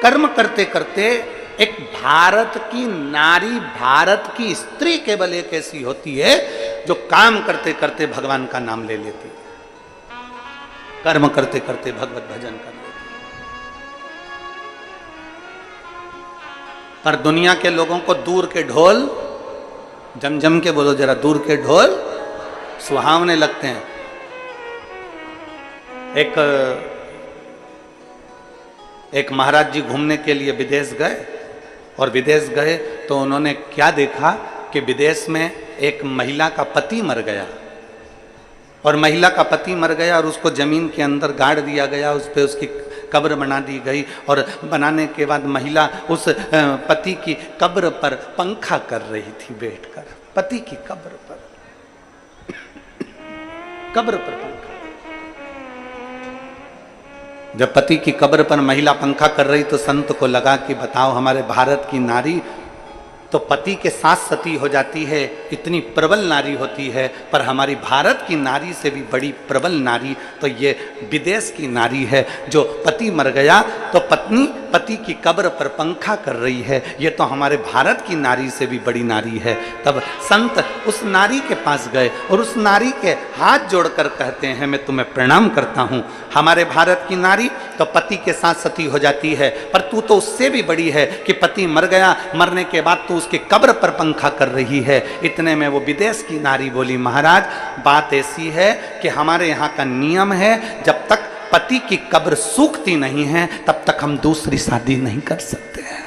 कर्म करते करते एक भारत की नारी, भारत की स्त्री केवल एक ऐसी होती है जो काम करते करते भगवान का नाम ले लेती है, कर्म करते करते भगवत भजन कर लेती है। पर दुनिया के लोगों को दूर के ढोल, जम जम के बोलो जरा, दूर के ढोल सुहावने लगते हैं। एक महाराज जी घूमने के लिए विदेश गए, और विदेश गए तो उन्होंने क्या देखा कि विदेश में एक महिला का पति मर गया, और महिला का पति मर गया और उसको जमीन के अंदर गाड़ दिया गया, उस पर उसकी कब्र बना दी गई, और बनाने के बाद महिला उस पति की कब्र पर पंखा कर रही थी बैठकर, पति की कब्र पर पंखा। जब पति की कब्र पर महिला पंखा कर रही तो संत को लगा कि बताओ, हमारे भारत की नारी तो पति के साथ सती हो जाती है, इतनी प्रबल नारी होती है, पर हमारी भारत की नारी से भी बड़ी प्रबल नारी तो ये विदेश की नारी है, जो पति मर गया तो पत्नी पति की कब्र पर पंखा कर रही है, ये तो हमारे भारत की नारी से भी बड़ी नारी है। तब संत उस नारी के पास गए और उस नारी के हाथ जोड़कर कहते हैं, मैं तुम्हें प्रणाम करता हूँ, हमारे भारत की नारी तो पति के साथ सती हो जाती है, पर तू तो उससे भी बड़ी है कि पति मर गया, मरने के बाद तू उसके कब्र पर पंखा कर रही है। इतने में वो विदेश की नारी बोली, महाराज बात ऐसी है कि हमारे यहाँ का नियम है, जब तक पति की कब्र सूखती नहीं है तब तक हम दूसरी शादी नहीं कर सकते हैं।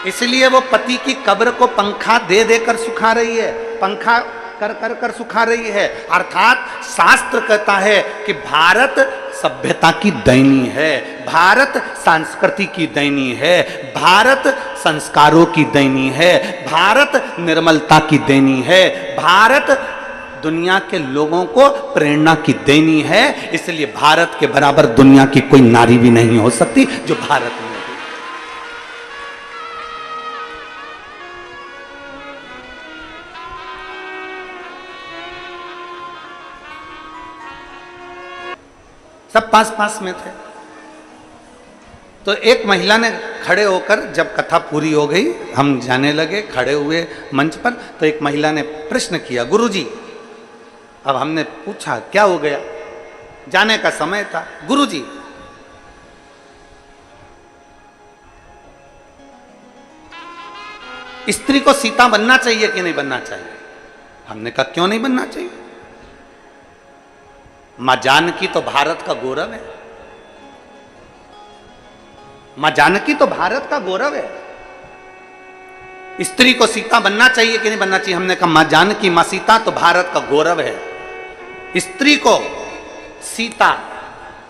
इसलिए वो पति की कब्र को पंखा दे देकर सुखा रही है, पंखा कर सुखा रही है। अर्थात शास्त्र कहता है कि भारत सभ्यता की दैनी है, भारत संस्कृति की दैनी है, भारत संस्कारों की दैनी है, भारत निर्मलता की दैनी है, भारत दुनिया के लोगों को प्रेरणा की देनी है। इसलिए भारत के बराबर दुनिया की कोई नारी भी नहीं हो सकती जो भारत में है। सब पास पास में थे। तो एक महिला ने खड़े होकर, जब कथा पूरी हो गई, हम जाने लगे, खड़े हुए मंच पर, तो एक महिला ने प्रश्न किया, गुरुजी। अब हमने पूछा क्या हो गया, जाने का समय था। गुरुजी, स्त्री को सीता बनना चाहिए कि नहीं बनना चाहिए? हमने कहा क्यों नहीं बनना चाहिए? मां जानकी तो भारत का गौरव है, मां जानकी तो भारत का गौरव है, स्त्री को सीता बनना चाहिए कि नहीं बनना चाहिए? हमने कहा मां जानकी, मां सीता तो भारत का गौरव है, स्त्री को सीता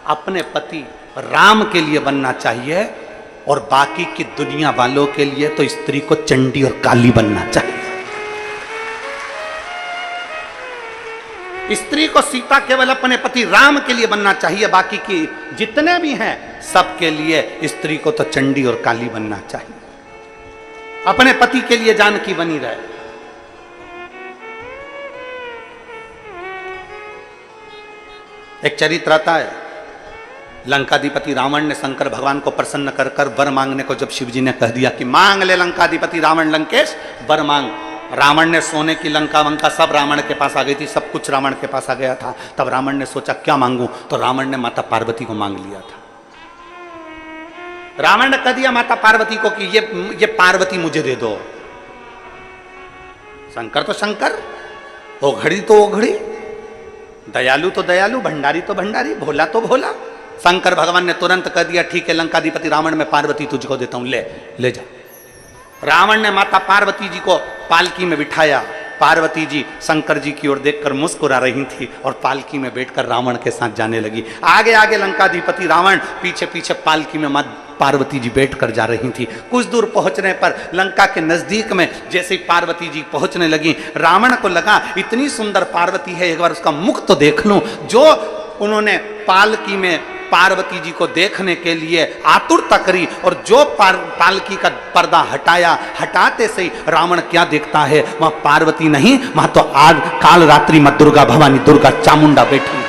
अपने पति राम के लिए बनना चाहिए, और बाकी की दुनिया वालों के लिए तो स्त्री को चंडी और काली बनना चाहिए। स्त्री को सीता केवल अपने पति राम के लिए बनना चाहिए, बाकी की जितने भी हैं सबके लिए स्त्री को तो चंडी और काली बनना चाहिए, अपने पति के लिए जानकी बनी रहे। एक चरित्र आता है, लंकाधिपति रावण ने शंकर भगवान को प्रसन्न कर कर वर मांगने को जब शिव जी ने कह दिया कि मांग ले लंकाधिपति रावण लंकेश वर मांग, रावण ने सोने की लंका वंका सब रावण के पास आ गई थी, सब कुछ रावण के पास आ गया था। तब रावण ने सोचा क्या मांगूं, तो रावण ने माता पार्वती को मांग लिया था। रावण ने कह दिया माता पार्वती को कि ये पार्वती मुझे दे दो। शंकर तो शंकर, ओघड़ी तो ओघड़ी, दयालु तो दयालु, भंडारी तो भंडारी, भोला तो भोला। शंकर भगवान ने तुरंत कह दिया ठीक है लंकाधिपति रावण, मैं पार्वती तुझको देता हूं, ले जा। रावण ने माता पार्वती जी को पालकी में बिठाया। पार्वती जी शंकर जी की ओर देखकर मुस्कुरा रही थी और पालकी में बैठकर रावण के साथ जाने लगी। आगे आगे लंकाधिपति रावण, पीछे पीछे पालकी में मां पार्वती जी बैठकर जा रही थी। कुछ दूर पहुंचने पर लंका के नजदीक में जैसे ही पार्वती जी पहुंचने लगी, रावण को लगा इतनी सुंदर पार्वती है, एक बार उसका मुख तो देख लूं। जो उन्होंने पालकी में पार्वती जी को देखने के लिए आतुरता करी, और जो पालकी का पर्दा हटाया, हटाते से ही रावण क्या देखता है, वहां पार्वती नहीं, वहां तो आज काल रात्रि मां दुर्गा, भवानी दुर्गा चामुंडा बैठी हुई।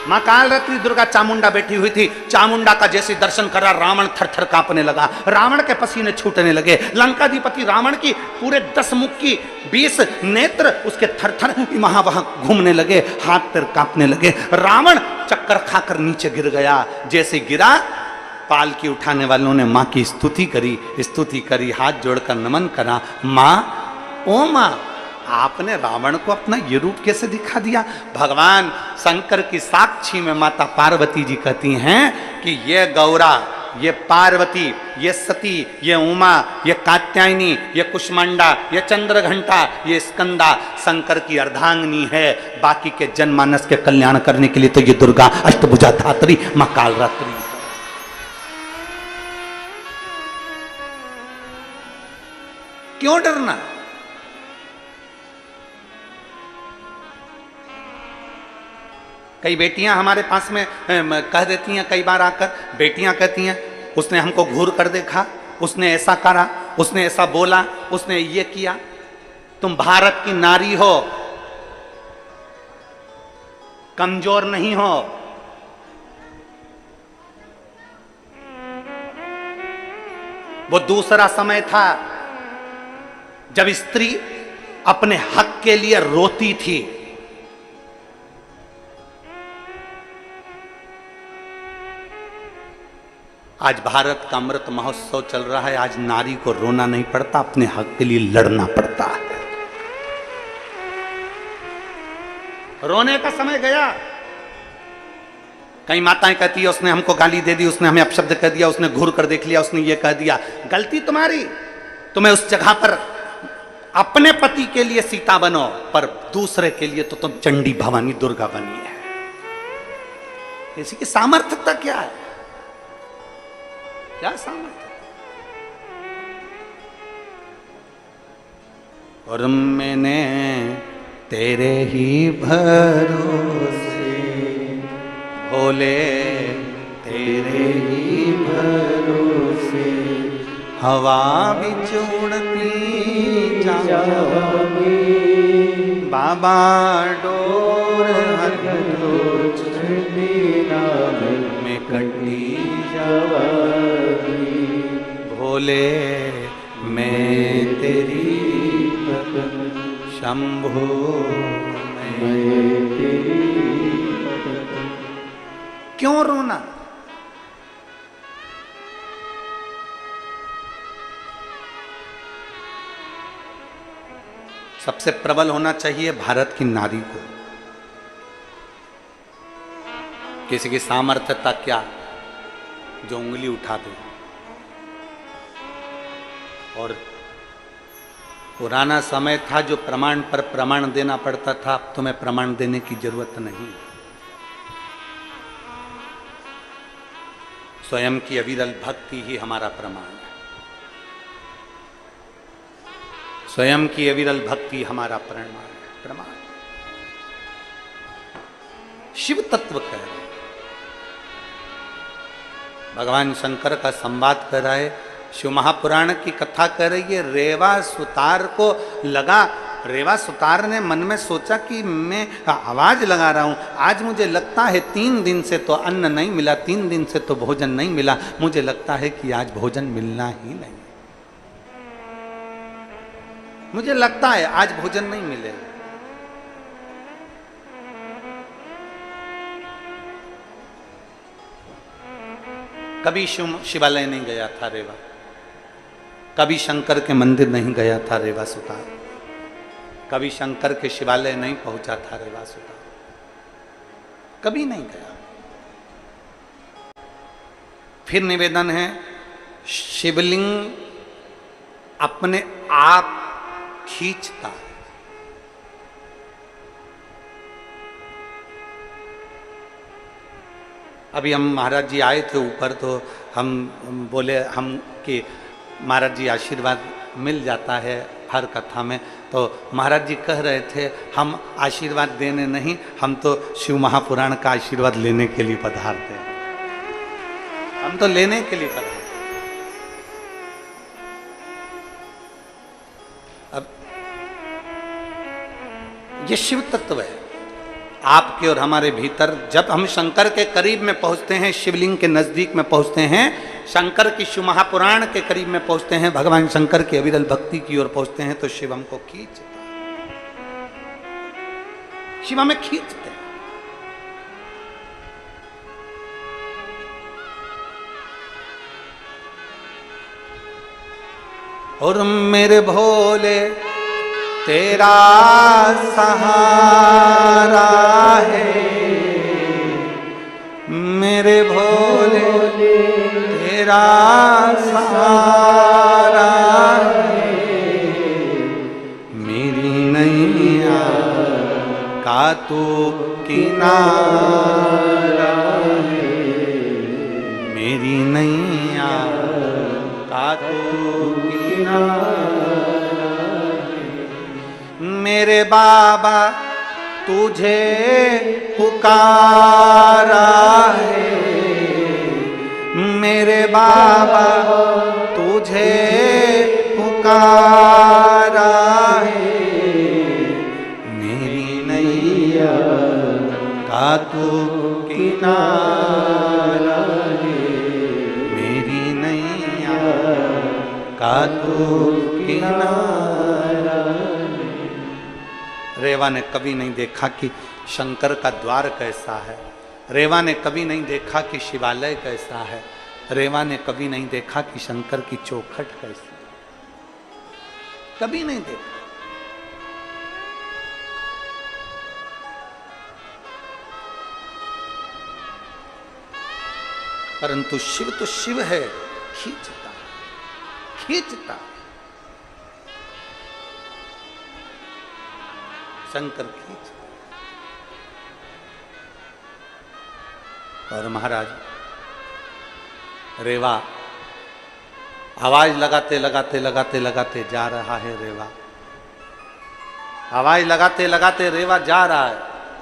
मां कालरात्रि दुर्गा चामुंडा बैठी हुई थी। चामुंडा का जैसे दर्शन करा रावण थर थर कांपने लगा, रावण के पसीने छूटने लगे। लंकाधिपति रावण की पूरे 10 मुख की 20 नेत्र उसके थर थर वहां घूमने लगे, हाथ पैर कांपने लगे। रावण चक्कर खाकर नीचे गिर गया। जैसे गिरा, पालकी उठाने वालों ने मां की स्तुति करी, हाथ जोड़कर नमन करा। मां, ओ मां, आपने रावण को अपना ये रूप कैसे दिखा दिया? भगवान शंकर की साक्षी में माता पार्वती जी कहती हैं कि ये गौरा, ये पार्वती, ये सती, ये उमा, ये कात्यायनी, ये कुष्मांडा, ये चंद्रघंटा, ये स्कंदा शंकर की अर्धांगिनी है। बाकी के जनमानस के कल्याण करने के लिए तो ये दुर्गा अष्टभुजा धात्री मां कालरात्रि। क्यों डरना? कई बेटियां हमारे पास में कह देती हैं, कई बार आकर बेटियां कहती हैं उसने हमको घूर कर देखा, उसने ऐसा करा, उसने ऐसा बोला, उसने ये किया। तुम भारत की नारी हो, कमजोर नहीं हो। वो दूसरा समय था जब स्त्री अपने हक के लिए रोती थी। आज भारत का अमृत महोत्सव चल रहा है। आज नारी को रोना नहीं पड़ता, अपने हक के लिए लड़ना पड़ता है। रोने का समय गया। कई माताएं कहती है उसने हमको गाली दे दी, उसने हमें अपशब्द कह दिया, उसने घूर कर देख लिया, उसने ये कह दिया। गलती तुम्हारी। तुम्हें उस जगह पर अपने पति के लिए सीता बनो, पर दूसरे के लिए तो तुम चंडी भवानी दुर्गा बनी है। इसी की सामर्थ्यता क्या है? क्या सामर्थ्य? और मैंने तेरे ही भरोसे भोले, तेरे ही भरोसे हवा बिच उड़ती जाऊंगी। बाबा डोर में कटी जाऊंगी। भोले मैं तेरी शंभो मैं तेरी। क्यों रोना? सबसे प्रबल होना चाहिए भारत की नारी को। किसी की सामर्थ्यता क्या जो उंगली उठा दे। और पुराना समय था जो प्रमाण पर प्रमाण देना पड़ता था, अब तुम्हें प्रमाण देने की जरूरत नहीं। स्वयं की अविरल भक्ति ही हमारा प्रमाण है। स्वयं की अविरल भक्ति हमारा प्रमाण। शिव तत्व कह रहे, भगवान शंकर का संवाद कर रहा है। शिव महापुराण की कथा कर रही है। रेवा सुतार को लगा, रेवा सुतार ने मन में सोचा कि मैं आवाज लगा रहा हूं, आज मुझे लगता है 3 दिन से तो अन्न नहीं मिला, 3 दिन से तो भोजन नहीं मिला, मुझे लगता है कि आज भोजन मिलना ही नहीं। मुझे लगता है आज भोजन नहीं मिलेगा। कभी शिवालय नहीं गया था रेवा, कभी शंकर के मंदिर नहीं गया था रेवा सुतार, कभी शंकर के शिवालय नहीं पहुंचा था रेवा सुतार, कभी नहीं गया। फिर निवेदन है, शिवलिंग अपने आप खींचता है। अभी हम महाराज जी आए थे ऊपर, तो हम बोले हम कि महाराज जी आशीर्वाद मिल जाता है हर कथा में। तो महाराज जी कह रहे थे हम आशीर्वाद देने नहीं, हम तो शिव महापुराण का आशीर्वाद लेने के लिए पधारते हैं। हम तो लेने के लिए पधारते। अब ये शिव तत्व है। आपके और हमारे भीतर जब हम शंकर के करीब में पहुंचते हैं, शिवलिंग के नजदीक में पहुंचते हैं, शंकर की शिव महापुराण के करीब में पहुंचते हैं, भगवान शंकर की अविरल भक्ति की ओर पहुंचते हैं, तो शिव हमको खींचता है, शिव हमें खींचते हैं। और मेरे भोले तेरा सहारा है, मेरे भोले तेरा सहारा है, मेरी नैया का तू किनारा है, मेरी नैया का तू मेरे बाबा तुझे पुकारा है, मेरे बाबा तुझे पुकारा है, मेरी नैया का तू किनारा है, मेरी नैया का तू किनारा। रेवा ने कभी नहीं देखा कि शंकर का द्वार कैसा है, रेवा ने कभी नहीं देखा कि शिवालय कैसा है, रेवा ने कभी नहीं देखा कि शंकर की चौखट कैसी है, कभी नहीं देखा। परंतु शिव तो शिव है, खींचता खींचता शंकर खींच। और महाराज रेवा आवाज लगाते लगाते लगाते लगाते जा रहा है, रेवा आवाज लगाते लगाते रेवा जा रहा है,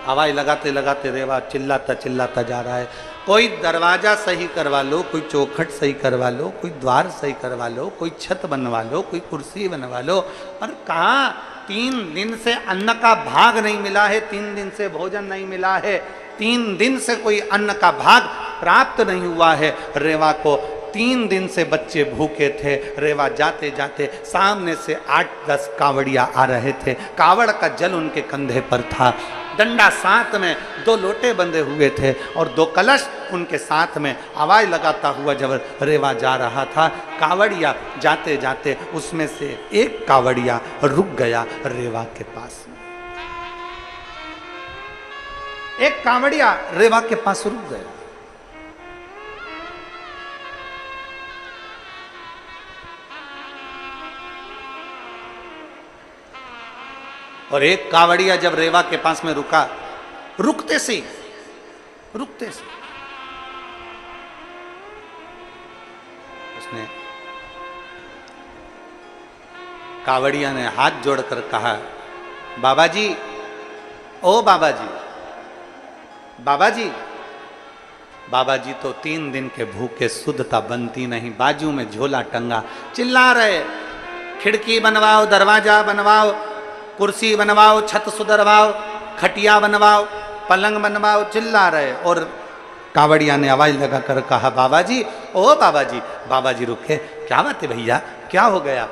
आवाज लगाते लगाते रेवा चिल्लाता चिल्लाता जा रहा है। कोई दरवाजा सही करवा लो, कोई चौखट सही करवा लो, कोई द्वार सही करवा लो, कोई छत बनवा लो, कोई कुर्सी बनवा लो। और कहाँ 3 दिन से अन्न का भाग नहीं मिला है, 3 दिन से भोजन नहीं मिला है, 3 दिन से कोई अन्न का भाग प्राप्त नहीं हुआ है। रेवा को 3 दिन से बच्चे भूखे थे। रेवा जाते जाते सामने से 8-10 कावड़िया आ रहे थे, कावड़ का जल उनके कंधे पर था, डंडा साथ में, 2 लोटे बंधे हुए थे और 2 कलश उनके साथ में। आवाज लगाता हुआ जब रेवा जा रहा था, कावड़िया जाते जाते उसमें से एक कावड़िया रुक गया रेवा के पास में, एक कावड़िया रेवा के पास रुक गया। और एक कावड़िया जब रेवा के पास में रुका, रुकते से उसने, कावड़िया ने हाथ जोड़कर कहा, बाबा जी, ओ बाबा जी, बाबा जी। बाबा जी तो 3 दिन के भूखे, शुद्धता बनती नहीं, बाजू में झोला टंगा, चिल्ला रहे, खिड़की बनवाओ, दरवाजा बनवाओ, कुर्सी बनवाओ, छत सुधरवाओ, खटिया बनवाओ, पलंग बनवाओ, चिल्ला रहे। और कावड़िया ने आवाज लगाकर कहा, बाबा जी, ओ बाबा जी। बाबा जी रुके, क्या बात है भैया, क्या हो गया?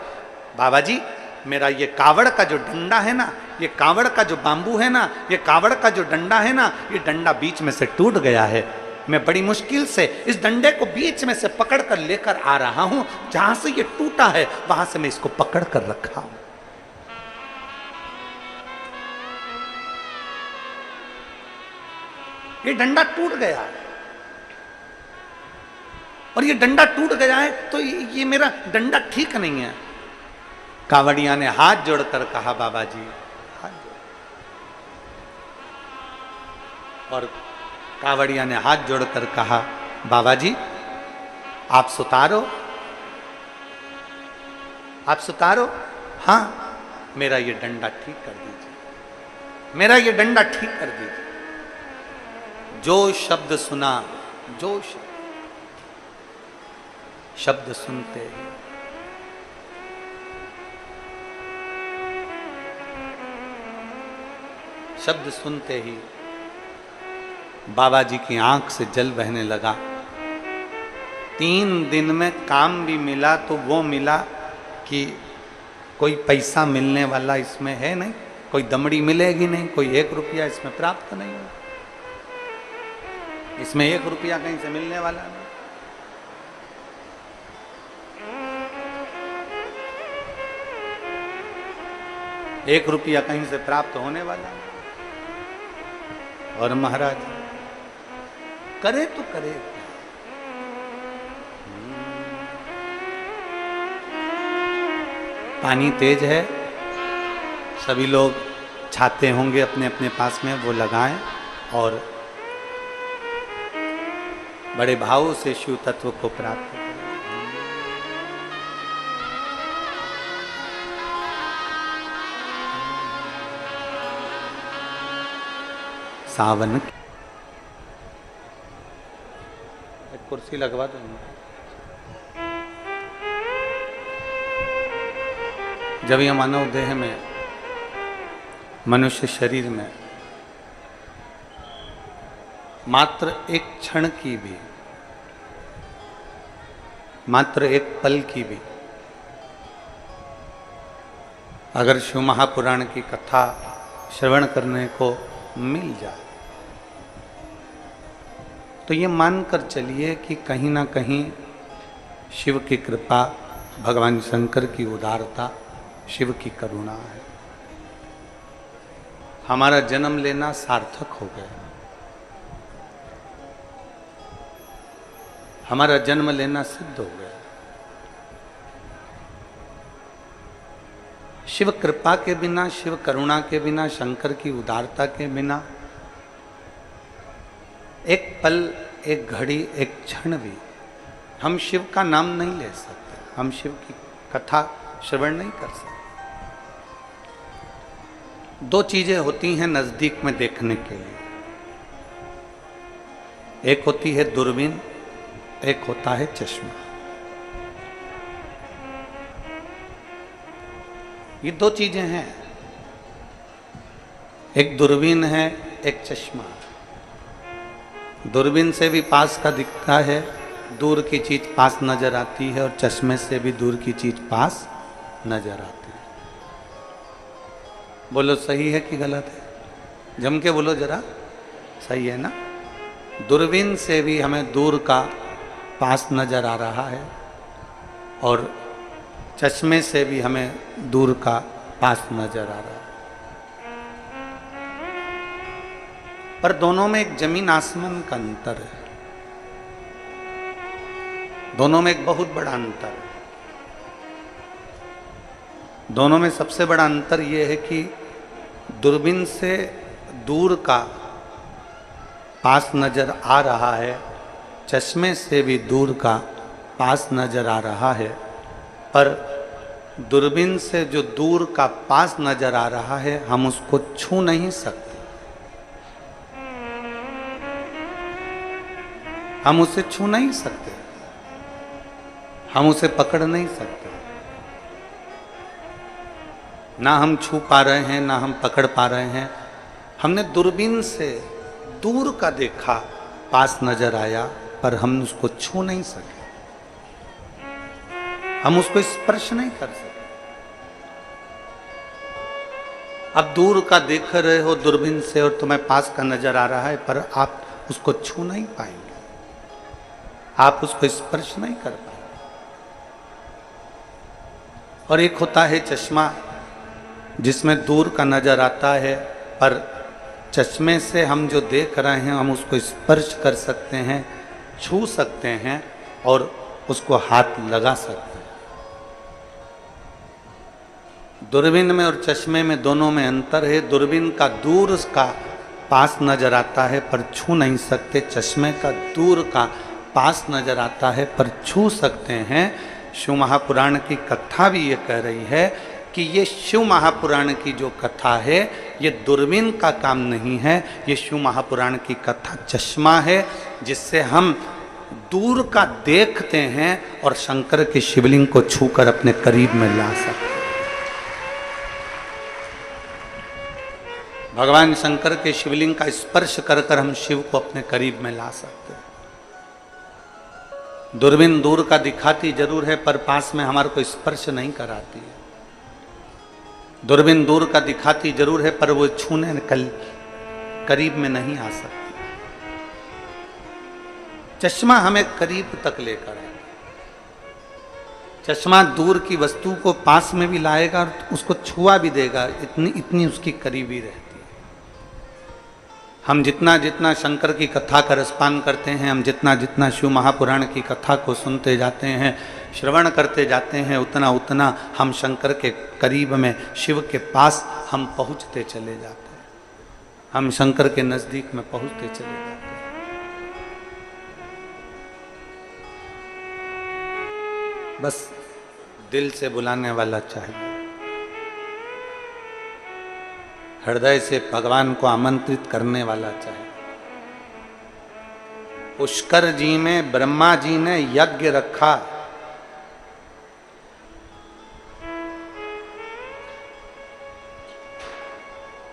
बाबा जी, मेरा ये कावड़ का जो डंडा है ना, ये कावड़ का जो बांबू है ना, ये कावड़ का जो डंडा है ना, ये डंडा बीच में से टूट गया है। मैं बड़ी मुश्किल से इस डंडे को बीच में से पकड़ कर लेकर आ रहा हूं, जहां से ये टूटा है वहां से मैं इसको पकड़ कर रखा हूं। ये डंडा टूट गया है, और ये डंडा टूट गया है तो ये मेरा डंडा ठीक नहीं है। कावड़िया ने हाथ जोड़कर कहा, बाबा जी, हाथ जोड़। और कावड़िया ने हाथ जोड़कर कहा, बाबा जी, आप सुतारो, आप सुतारो। हाँ, मेरा ये डंडा ठीक कर दीजिए, मेरा ये डंडा ठीक कर दीजिए। जो शब्द सुना, जो शब्द सुनते ही शब्द सुनते ही बाबा जी की आंख से जल बहने लगा। 3 दिन में काम भी मिला तो वो मिला कि कोई पैसा मिलने वाला इसमें है नहीं, कोई दमड़ी मिलेगी नहीं, कोई 1 रुपया इसमें प्राप्त नहीं होगा, इसमें 1 रुपया कहीं से मिलने वाला नहीं। एक रुपया कहीं से प्राप्त होने वाला नहीं। और महाराज करे तो करे, पानी तेज है, सभी लोग छाते होंगे अपने अपने पास में, वो लगाएं और बड़े भाव से शिव तत्व को प्राप्त करें। सावन एक कुर्सी लगवा दो। जब यह मानव देह में, मनुष्य शरीर में मात्र एक क्षण की भी, मात्र एक पल की भी अगर शिव महापुराण की कथा श्रवण करने को मिल जाए तो ये मानकर चलिए कि कहीं ना कहीं शिव की कृपा, भगवान शंकर की उदारता, शिव की करुणा है। हमारा जन्म लेना सार्थक हो गया, हमारा जन्म लेना सिद्ध हो गया। शिव कृपा के बिना, शिव करुणा के बिना, शंकर की उदारता के बिना एक पल, एक घड़ी, एक क्षण भी हम शिव का नाम नहीं ले सकते, हम शिव की कथा श्रवण नहीं कर सकते। 2 चीजें होती हैं नजदीक में देखने के लिए, एक होती है दूरबीन, एक होता है चश्मा। ये 2 चीजें हैं, एक दूरबीन है, एक चश्मा। दूरबीन से भी पास का दिखता है, दूर की चीज पास नजर आती है, और चश्मे से भी दूर की चीज पास नजर आती है। बोलो सही है कि गलत है? जम के बोलो जरा, सही है ना? दूरबीन से भी हमें दूर का पास नजर आ रहा है, और चश्मे से भी हमें दूर का पास नजर आ रहा है, पर दोनों में एक जमीन आसमान का अंतर है, दोनों में एक बहुत बड़ा अंतर है। दोनों में सबसे बड़ा अंतर यह है कि दूरबीन से दूर का पास नजर आ रहा है, चश्मे से भी दूर का पास नजर आ रहा है, पर दूरबीन से जो दूर का पास नजर आ रहा है हम उसको छू नहीं सकते, हम उसे छू नहीं सकते, हम उसे पकड़ नहीं सकते। ना हम छू पा रहे हैं, ना हम पकड़ पा रहे हैं। हमने दूरबीन से दूर का देखा, पास नजर आया, पर हम उसको छू नहीं सके, हम उसको स्पर्श नहीं कर सके। अब दूर का देख रहे हो दूरबीन से और तुम्हें पास का नजर आ रहा है, पर आप उसको छू नहीं पाएंगे, आप उसको स्पर्श नहीं कर पाएंगे। और एक होता है चश्मा, जिसमें दूर का नजर आता है, पर चश्मे से हम जो देख रहे हैं हम उसको स्पर्श कर सकते हैं, छू सकते हैं और उसको हाथ लगा सकते हैं। दूरबीन में और चश्मे में दोनों में अंतर है। दूरबीन का दूर का पास नजर आता है पर छू नहीं सकते, चश्मे का दूर का पास नजर आता है पर छू सकते हैं। शिव महापुराण की कथा भी ये कह रही है कि ये शिव महापुराण की जो कथा है ये दूरबीन का काम नहीं है, ये शिव महापुराण की कथा चश्मा है, जिससे हम दूर का देखते हैं और शंकर के शिवलिंग को छूकर अपने करीब में ला सकते हैं। भगवान शंकर के शिवलिंग का स्पर्श कर कर हम शिव को अपने करीब में ला सकते हैं। दूरबीन दूर का दिखाती जरूर है पर पास में हमारे को स्पर्श नहीं कराती है। दूरबीन दूर का दिखाती जरूर है पर वो छूने करीब में नहीं आ सकती। चश्मा हमें करीब तक लेकर आए। चश्मा दूर की वस्तु को पास में भी लाएगा और उसको छुआ भी देगा, इतनी उसकी करीबी रहती है। हम जितना जितना शंकर की कथा का रसपान करते हैं, हम जितना जितना शिव महापुराण की कथा को सुनते जाते हैं, श्रवण करते जाते हैं, उतना उतना हम शंकर के करीब में, शिव के पास हम पहुंचते चले जाते हैं। हम शंकर के नजदीक में पहुंचते चले जाते हैं। बस दिल से बुलाने वाला चाहिए, हृदय से भगवान को आमंत्रित करने वाला चाहिए। पुष्कर जी में ब्रह्मा जी ने यज्ञ रखा।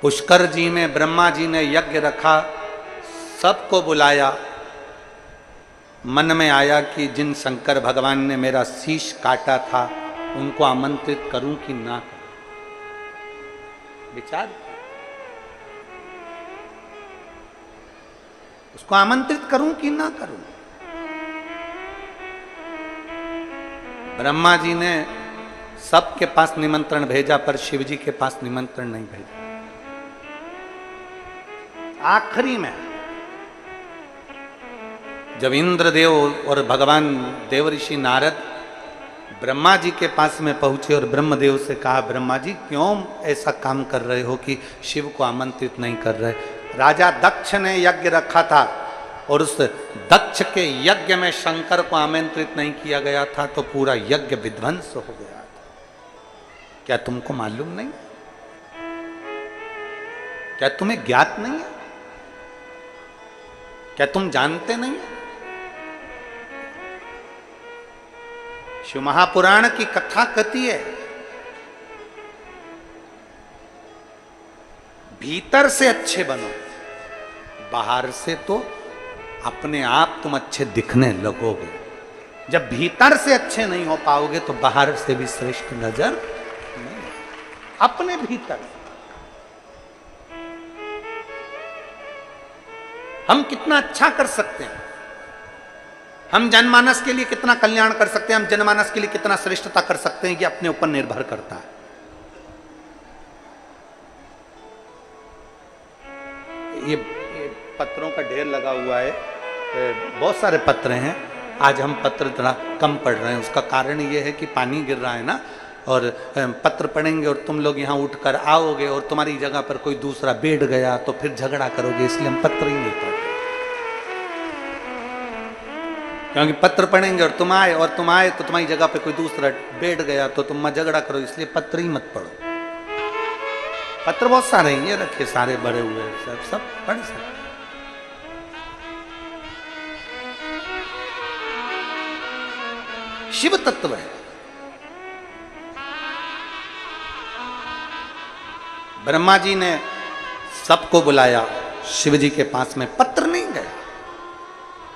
पुष्कर जी में ब्रह्मा जी ने यज्ञ रखा, सबको बुलाया। मन में आया कि जिन शंकर भगवान ने मेरा शीश काटा था उनको आमंत्रित करूं कि ना करूं। विचार, उसको आमंत्रित करूं कि ना करूं। ब्रह्मा जी ने सबके पास निमंत्रण भेजा पर शिव जी के पास निमंत्रण नहीं भेजा। आखिरी में जब इंद्रदेव और भगवान देवऋषि नारद ब्रह्मा जी के पास में पहुंचे और ब्रह्मदेव से कहा, ब्रह्मा जी क्यों ऐसा काम कर रहे हो कि शिव को आमंत्रित नहीं कर रहे। राजा दक्ष ने यज्ञ रखा था और उस दक्ष के यज्ञ में शंकर को आमंत्रित नहीं किया गया था तो पूरा यज्ञ विध्वंस हो गया था। क्या तुमको मालूम नहीं? क्या तुम्हें ज्ञात नहीं है? क्या तुम जानते नहीं? शिव महापुराण की कथा कहती है, भीतर से अच्छे बनो, बाहर से तो अपने आप तुम अच्छे दिखने लगोगे। जब भीतर से अच्छे नहीं हो पाओगे तो बाहर से भी श्रेष्ठ नजर नहीं। अपने भीतर हम कितना अच्छा कर सकते हैं, हम जनमानस के लिए कितना कल्याण कर सकते हैं, हम जनमानस के लिए कितना श्रेष्ठता कर सकते हैं, ये अपने ऊपर निर्भर करता है। ये पत्रों का ढेर लगा हुआ है, बहुत सारे पत्र हैं। आज हम पत्र थोड़ा कम पढ़ रहे हैं, उसका कारण ये है कि पानी गिर रहा है ना, और पत्र पढ़ेंगे और तुम लोग यहाँ उठकर आओगे और तुम्हारी जगह पर कोई दूसरा बैठ गया तो फिर झगड़ा करोगे, इसलिए हम पत्र ही नहीं पढ़ते। क्योंकि पत्र पढ़ेंगे और तुम आए तो तुम्हारी जगह पे कोई दूसरा बैठ गया तो तुम मत झगड़ा करो, इसलिए पत्र ही मत पढ़ो। पत्र बहुत सारे हैं, ये रखे सारे भरे हुए, सब पढ़ सकते। शिव तत्व है। ब्रह्मा जी ने सबको बुलाया, शिव जी के पास में पत्र नहीं गया।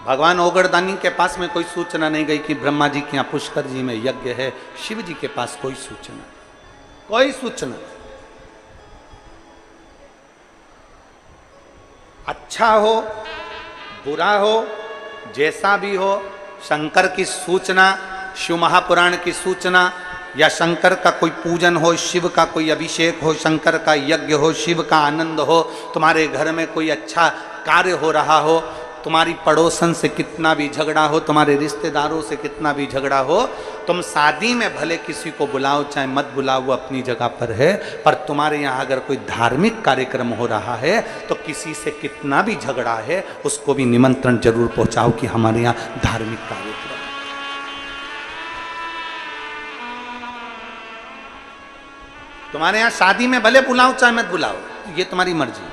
भगवान ओगरदानी के पास में कोई सूचना नहीं गई कि ब्रह्मा जी के यहाँ पुष्कर जी में यज्ञ है। शिव जी के पास कोई सूचना, कोई सूचना। अच्छा हो बुरा हो जैसा भी हो, शंकर की सूचना, शिव महापुराण की सूचना, या शंकर का कोई पूजन हो, शिव का कोई अभिषेक हो, शंकर का यज्ञ हो, शिव का आनंद हो, तुम्हारे घर में कोई अच्छा कार्य हो रहा हो, तुम्हारी पड़ोसन से कितना भी झगड़ा हो, तुम्हारे रिश्तेदारों से कितना भी झगड़ा हो, तुम शादी में भले किसी को बुलाओ चाहे मत बुलाओ, वो अपनी जगह पर है, पर तुम्हारे यहाँ अगर कोई धार्मिक कार्यक्रम हो रहा है तो किसी से कितना भी झगड़ा है उसको भी निमंत्रण जरूर पहुंचाओ कि हमारे यहाँ धार्मिक कार्यक्रम। तुम्हारे यहाँ शादी में भले बुलाओ चाहे मत बुलाओ, ये तुम्हारी मर्जी।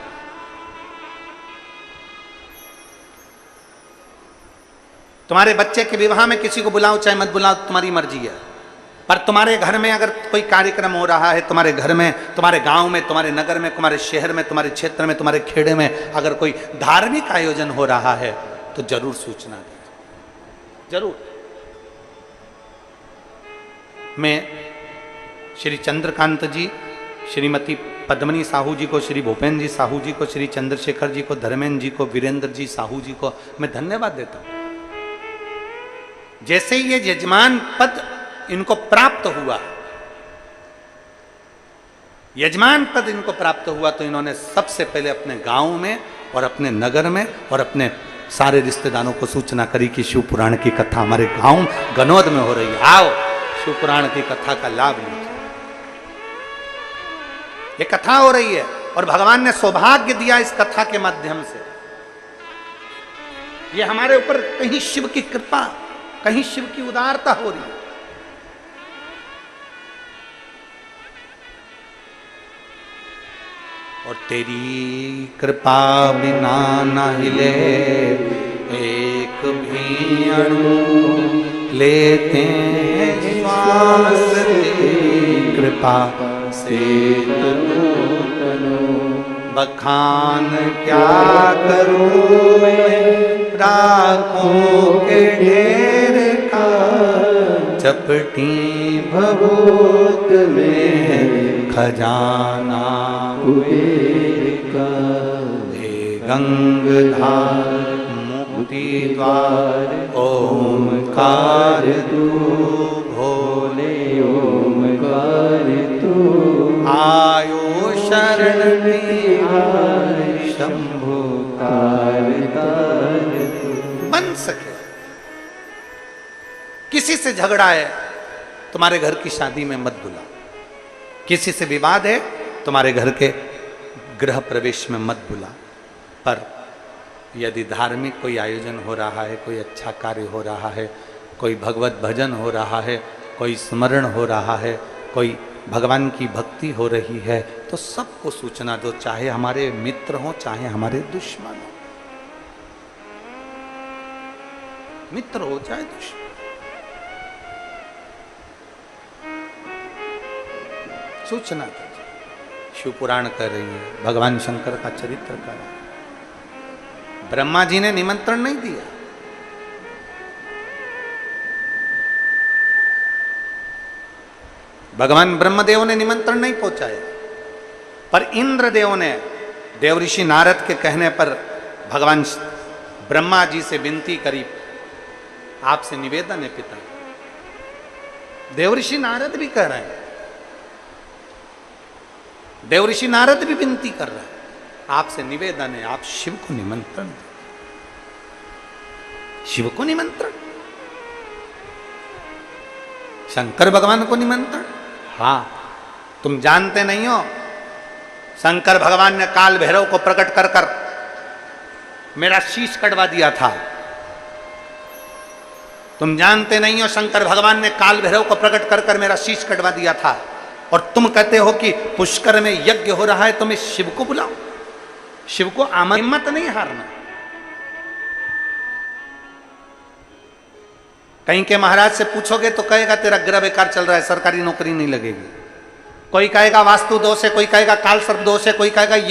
तुम्हारे बच्चे के विवाह में किसी को बुलाओ चाहे मत बुलाओ, तुम्हारी मर्जी है, पर तुम्हारे घर में अगर कोई कार्यक्रम हो रहा है, तुम्हारे घर में, तुम्हारे गांव में, तुम्हारे नगर में, तुम्हारे शहर में, तुम्हारे क्षेत्र में, तुम्हारे खेड़े में अगर कोई धार्मिक आयोजन हो रहा है तो जरूर सूचना दें, जरूर। मैं श्री चंद्रकांत जी, श्रीमती पद्मनी साहू जी को, श्री भूपेन्द्र जी साहू जी को, श्री चंद्रशेखर जी को, धर्मेंद्र जी को, वीरेंद्र जी साहू जी को मैं धन्यवाद देता हूं। जैसे ये यजमान पद इनको प्राप्त हुआ, यजमान पद इनको प्राप्त हुआ, तो इन्होंने सबसे पहले अपने गांव में और अपने नगर में और अपने सारे रिश्तेदारों को सूचना करी कि शिव पुराण की कथा हमारे गांव गनौद में हो रही है, आओ शिव पुराण की कथा का लाभ लीजिए। ये कथा हो रही है और भगवान ने सौभाग्य दिया इस कथा के माध्यम से। ये हमारे ऊपर कहीं शिव की कृपा, कहीं शिव की उदारता हो रही है। और तेरी कृपा बिना न हिले एक भी अणु, लेते श्वास तेरी कृपा से तनु। बखान क्या करूं मैं राखों के ढेर का, चपटी भभूत में खजाना कुबेर का। हे गंगाधार मुक्ति द्वार ओमकार तू, भोले ओमकार तू। आयो शरण निहार शंभु तार तार तू। बन सके किसी से झगड़ा है तुम्हारे घर की शादी में मत बुला, किसी से विवाद है तुम्हारे घर के गृह प्रवेश में मत बुला। पर यदि धार्मिक कोई आयोजन हो रहा है, कोई अच्छा कार्य हो रहा है, कोई भगवत भजन हो रहा है, कोई स्मरण हो रहा है, कोई भगवान की भक्ति हो रही है, तो सबको सूचना दो, चाहे हमारे मित्र हो चाहे हमारे दुश्मन हो, मित्र हो चाहे दुश्मन। सूचना दो। शिव पुराण कर रही है, भगवान शंकर का चरित्र कर रहा है। ब्रह्मा जी ने निमंत्रण नहीं दिया, भगवान ब्रह्मदेव ने निमंत्रण नहीं पहुंचाया, पर इंद्रदेव ने देवऋषि नारद के कहने पर भगवान ब्रह्मा जी से विनती करी, आपसे निवेदन है पिता। देवऋषि नारद भी कह रहे हैं, देवऋषि नारद भी विनती कर रहे हैं, आपसे निवेदन है आप शिव को निमंत्रण दें। शिव को निमंत्रण, शंकर भगवान को निमंत्रण। हाँ, तुम जानते नहीं हो, शंकर भगवान ने काल भैरव को प्रकट कर कर मेरा शीश कटवा दिया था। तुम जानते नहीं हो, शंकर भगवान ने काल भैरव को प्रकट कर कर मेरा शीश कटवा दिया था। और तुम कहते हो कि पुष्कर में यज्ञ हो रहा है तो मैं शिव को बुलाऊं। शिव को हिम्मत नहीं हारना। कहीं के महाराज से पूछोगे तो कहेगा तेरा ग्रह बेकार चल रहा है, सरकारी नौकरी नहीं लगेगी। कोई कहेगा वास्तु दोष है, कोई कहेगा काल सर्प दोष है, कोई कहेगा ये